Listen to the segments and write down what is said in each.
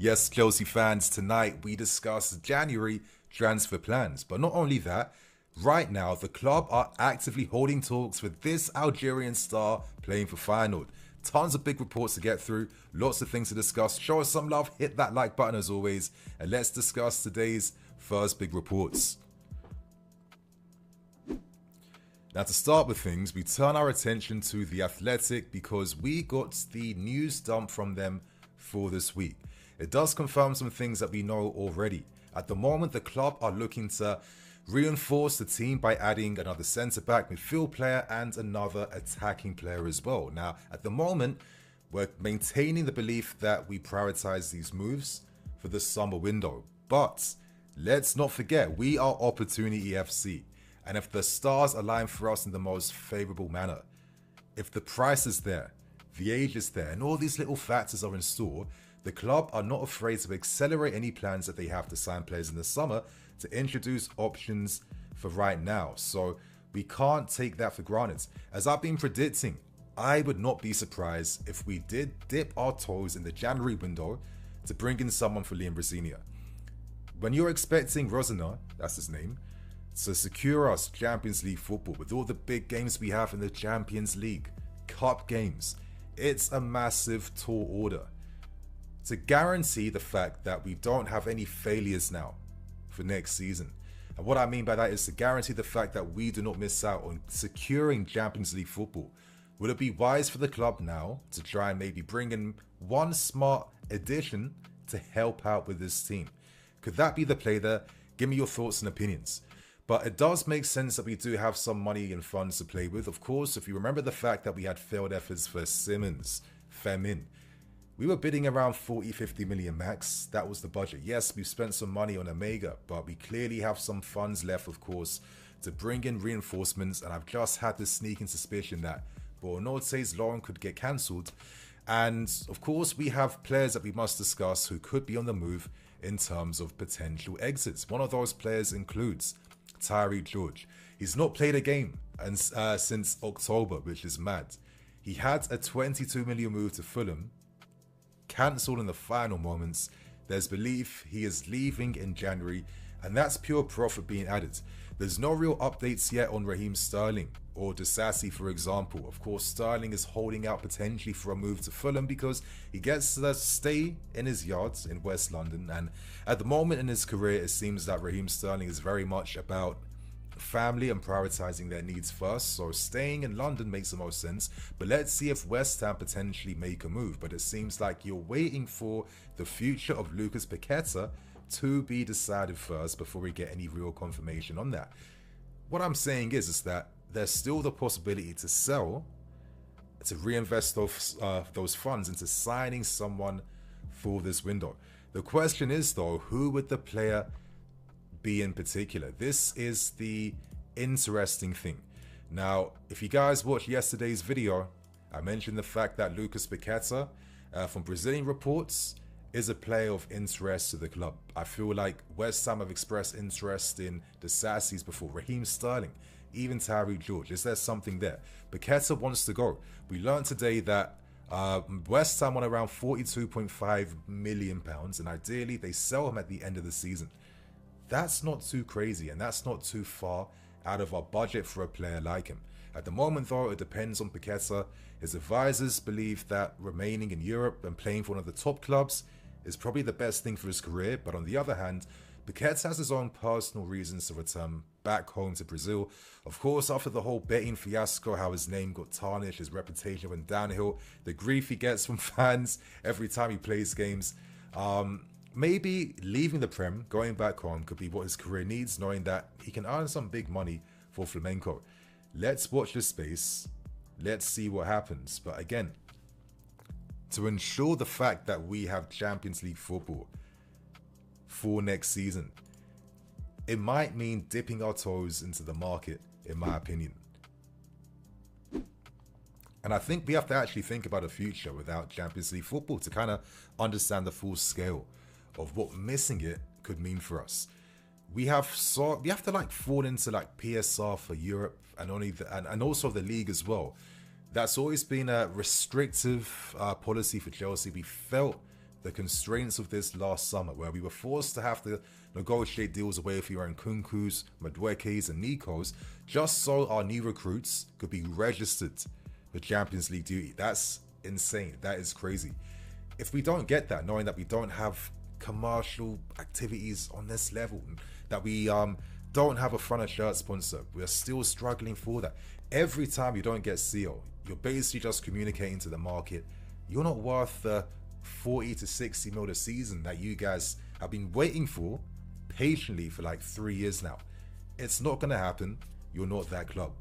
Yes, Chelsea fans, tonight we discuss January transfer plans. But not only that, right now the club are actively holding talks with this Algerian star playing for Feyenoord. Tons of big reports to get through, lots of things to discuss. Show us some love, hit that like button as always, and let's discuss today's first big reports. Now, to start with things, we turn our attention to The Athletic because we got the news dump from them for this week. It does confirm some things that we know already. At the moment, the club are looking to reinforce the team by adding another centre-back, midfield player, and another attacking player as well. Now, at the moment, we're maintaining the belief that we prioritise these moves for the summer window. But let's not forget, we are Opportunity FC. And if the stars align for us in the most favourable manner, if the price is there, the age is there, and all these little factors are in store, the club are not afraid to accelerate any plans that they have to sign players in the summer to introduce options for right now. So we can't take that for granted. As I've been predicting, I would not be surprised if we did dip our toes in the January window to bring in someone for Liam Rosenior. When you're expecting Rosenior, that's his name, to secure us Champions League football with all the big games we have in the Champions League, cup games, it's a massive tall order. To guarantee the fact that we don't have any failures now for next season. And what I mean by that is to guarantee the fact that we do not miss out on securing Champions League football. Would it be wise for the club now to try and maybe bring in one smart addition to help out with this team? Could that be the play there? Give me your thoughts and opinions. But it does make sense that we do have some money and funds to play with. Of course, if you remember the fact that we had failed efforts for Simmons, Femin, we were bidding around 40-50 million max. That was the budget. Yes, we've spent some money on Omega, but we clearly have some funds left, of course, to bring in reinforcements. And I've just had this sneaking suspicion that Bonorte's loan could get cancelled. And of course, we have players that we must discuss who could be on the move in terms of potential exits. One of those players includes Tyreek George. He's not played a game since October, which is mad. He had a 22 million move to Fulham, cancelled in the final moments. There's belief he is leaving in January, and that's pure profit being added. There's no real updates yet on Raheem Sterling or Disasi, for example. Of course, Sterling is holding out potentially for a move to Fulham because he gets to stay in his yards in West London, and at the moment in his career, it seems that Raheem Sterling is very much about family and prioritizing their needs first, so staying in London makes the most sense. But let's see if West Ham potentially make a move. But it seems like you're waiting for the future of Lucas Paqueta to be decided first before we get any real confirmation on that. What I'm saying is that there's still the possibility to sell, to reinvest those funds into signing someone for this window. The question is though, who would the player be in particular? This is the interesting thing. Now, if you guys watched yesterday's video, I mentioned the fact that Lucas Paqueta, from Brazilian reports, is a player of interest to the club. I feel like West Ham have expressed interest in the Sassis before, Raheem Sterling, even Tyreek George. Is there something there? Paqueta wants to go. We learned today that West Ham want around £42.5 million, and ideally they sell him at the end of the season. That's not too crazy, and that's not too far out of our budget for a player like him. At the moment though, it depends on Paqueta. His advisors believe that remaining in Europe and playing for one of the top clubs is probably the best thing for his career. But on the other hand, Paqueta has his own personal reasons to return back home to Brazil. Of course, after the whole betting fiasco, how his name got tarnished, his reputation went downhill, the grief he gets from fans every time he plays games. Maybe leaving the Prem, going back home, could be what his career needs, knowing that he can earn some big money for Flamengo. Let's watch this space. Let's see what happens. But again, to ensure the fact that we have Champions League football for next season, it might mean dipping our toes into the market, in my opinion. And I think we have to actually think about a future without Champions League football to kind of understand the full scale of what missing it could mean for us. We have to like fall into like PSR for Europe and and also the league as well. That's always been a restrictive policy for Chelsea. We felt the constraints of this last summer, where we were forced to have to negotiate deals away for your Nkunkus, Maduekes, and Nikos, just so our new recruits could be registered for Champions League duty. That's insane. That is crazy. If we don't get that, knowing that we don't have commercial activities on this level, that we don't have a front of shirt sponsor, we're still struggling for that. Every time you don't get CO, you're basically just communicating to the market, you're not worth the 40 to 60 mil a season that you guys have been waiting for patiently for like 3 years now. It's not going to happen. You're not that club.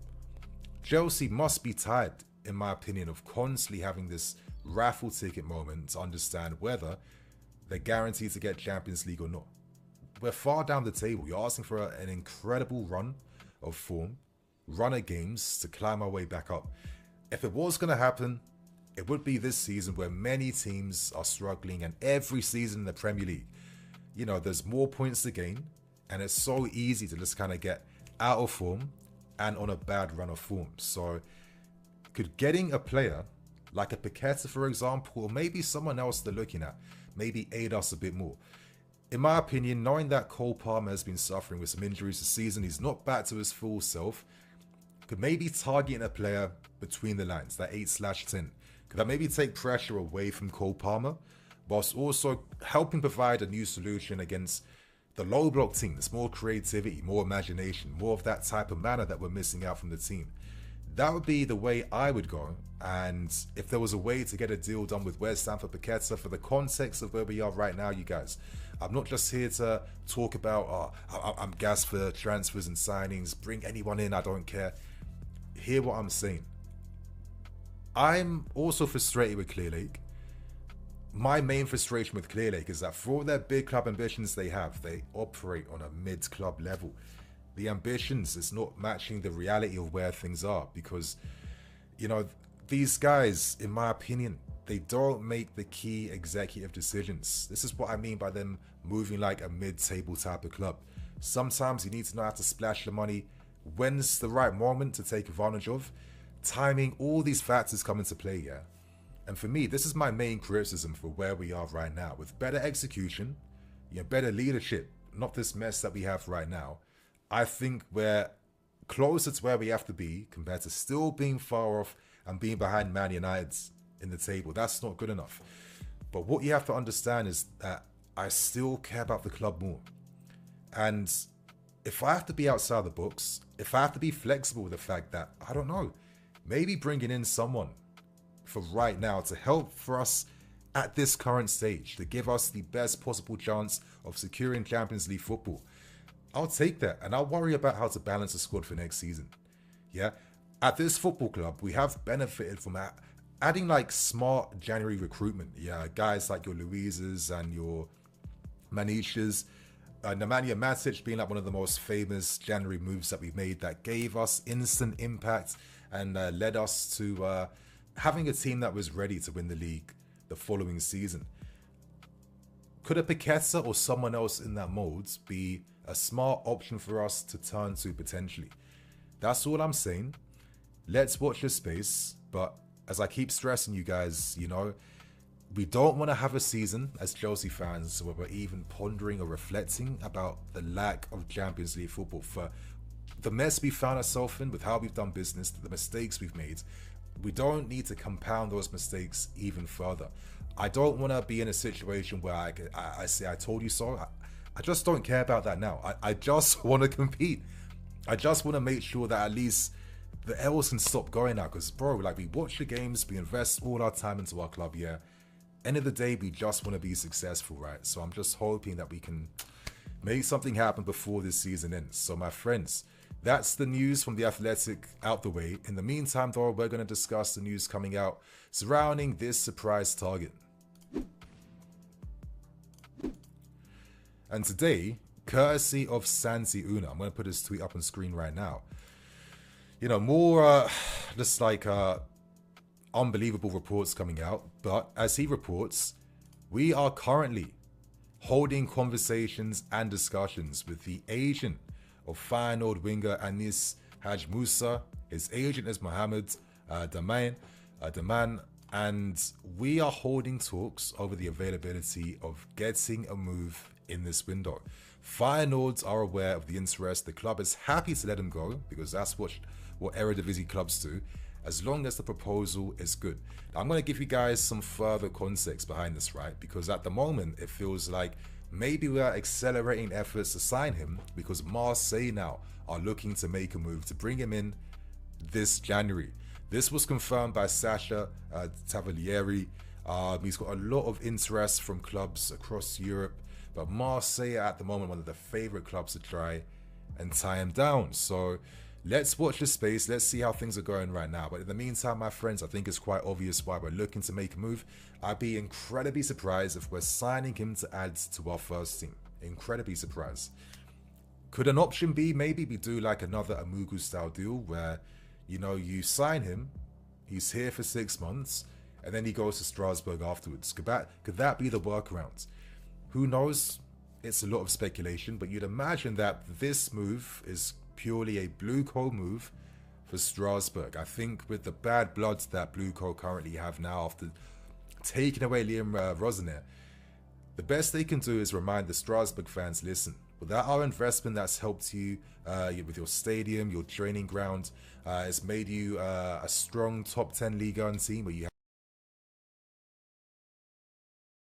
Chelsea must be tired, in my opinion, of constantly having this raffle ticket moment to understand whether they're guaranteed to get Champions League or not. We're far down the table. You're asking for an incredible run of form, run of games to climb our way back up. If it was going to happen, it would be this season where many teams are struggling, and every season in the Premier League, you know, there's more points to gain, and it's so easy to just kind of get out of form and on a bad run of form. So could getting a player like a Paqueta, for example, or maybe someone else they're looking at, maybe aid us a bit more? In my opinion, knowing that Cole Palmer has been suffering with some injuries this season, he's not back to his full self, could maybe targeting a player between the lines, that 8/10, could that maybe take pressure away from Cole Palmer, whilst also helping provide a new solution against the low block teams, more creativity, more imagination, more of that type of manner that we're missing out from the team. That would be the way I would go. And if there was a way to get a deal done with West Ham for Paqueta, for the context of where we are right now, you guys, I'm not just here to talk about, I'm gassed for transfers and signings, bring anyone in, I don't care. Hear what I'm saying. I'm also frustrated with Clearlake. My main frustration with Clearlake is that for all their big club ambitions they have, they operate on a mid-club level. The ambitions is not matching the reality of where things are, because, you know, these guys, in my opinion, they don't make the key executive decisions. This is what I mean by them moving like a mid-table type of club. Sometimes you need to know how to splash the money. When's the right moment to take advantage of? Timing, all these factors come into play here. And for me, this is my main criticism for where we are right now. With better execution, better leadership, not this mess that we have right now, I think we're closer to where we have to be compared to still being far off and being behind Man United in the table. That's not good enough. But what you have to understand is that I still care about the club more. And if I have to be outside the box, if I have to be flexible with the fact that, I don't know, maybe bringing in someone for right now to help for us at this current stage, to give us the best possible chance of securing Champions League football, I'll take that, and I'll worry about how to balance the squad for next season. Yeah, at this football club, we have benefited from adding like smart January recruitment. Yeah, guys like your Luizes and your Maniches, Nemanja Matic being like one of the most famous January moves that we've made that gave us instant impact and led us to having a team that was ready to win the league the following season. Could a Paqueta or someone else in that mold be a smart option for us to turn to potentially? That's all I'm saying. Let's watch this space. But as I keep stressing you guys, we don't want to have a season as Chelsea fans where we're even pondering or reflecting about the lack of Champions League football. For the mess we found ourselves in with how we've done business, the mistakes we've made, we don't need to compound those mistakes even further. I don't want to be in a situation where I say I told you so. I just don't care about that now. I just want to compete. I just want to make sure that at least the L's can stop going now. Because, bro, we watch the games, we invest all our time into our club, yeah. End of the day, we just want to be successful, right? So I'm just hoping that we can make something happen before this season ends. So, my friends, that's the news from The Athletic out the way. In the meantime, though, we're going to discuss the news coming out surrounding this surprise target. And today, courtesy of Santi Una, I'm going to put his tweet up on screen right now. More just like unbelievable reports coming out. But as he reports, we are currently holding conversations and discussions with the agent of Feyenoord winger Anis Haj Musa. His agent is Mohamed Daman. And we are holding talks over the availability of getting a move in this window. Feyenoord are aware of the interest. The club is happy to let him go because that's what Eredivisie clubs do, as long as the proposal is good. Now, I'm going to give you guys some further context behind this, right? Because at the moment, it feels like maybe we are accelerating efforts to sign him because Marseille now are looking to make a move to bring him in this January. This was confirmed by Sasha Tavalieri. He's got a lot of interest from clubs across Europe, but Marseille are at the moment one of the favorite clubs to try and tie him down. So let's watch this space. Let's see how things are going right now. But in the meantime, my friends, I think it's quite obvious why we're looking to make a move. I'd be incredibly surprised if we're signing him to add to our first team. Incredibly surprised. Could an option be maybe we do like another Amugu style deal where, you know, you sign him, he's here for 6 months, and then he goes to Strasbourg afterwards? Could that be the workaround? Who knows? It's a lot of speculation, but you'd imagine that this move is purely a Blue Coat move for Strasbourg. I think with the bad blood that Blue Coat currently have now after taking away Liam Rosner, the best they can do is remind the Strasbourg fans, listen, without our investment that's helped you with your stadium, your training ground, it's made you a strong top 10 Ligue 1 team where you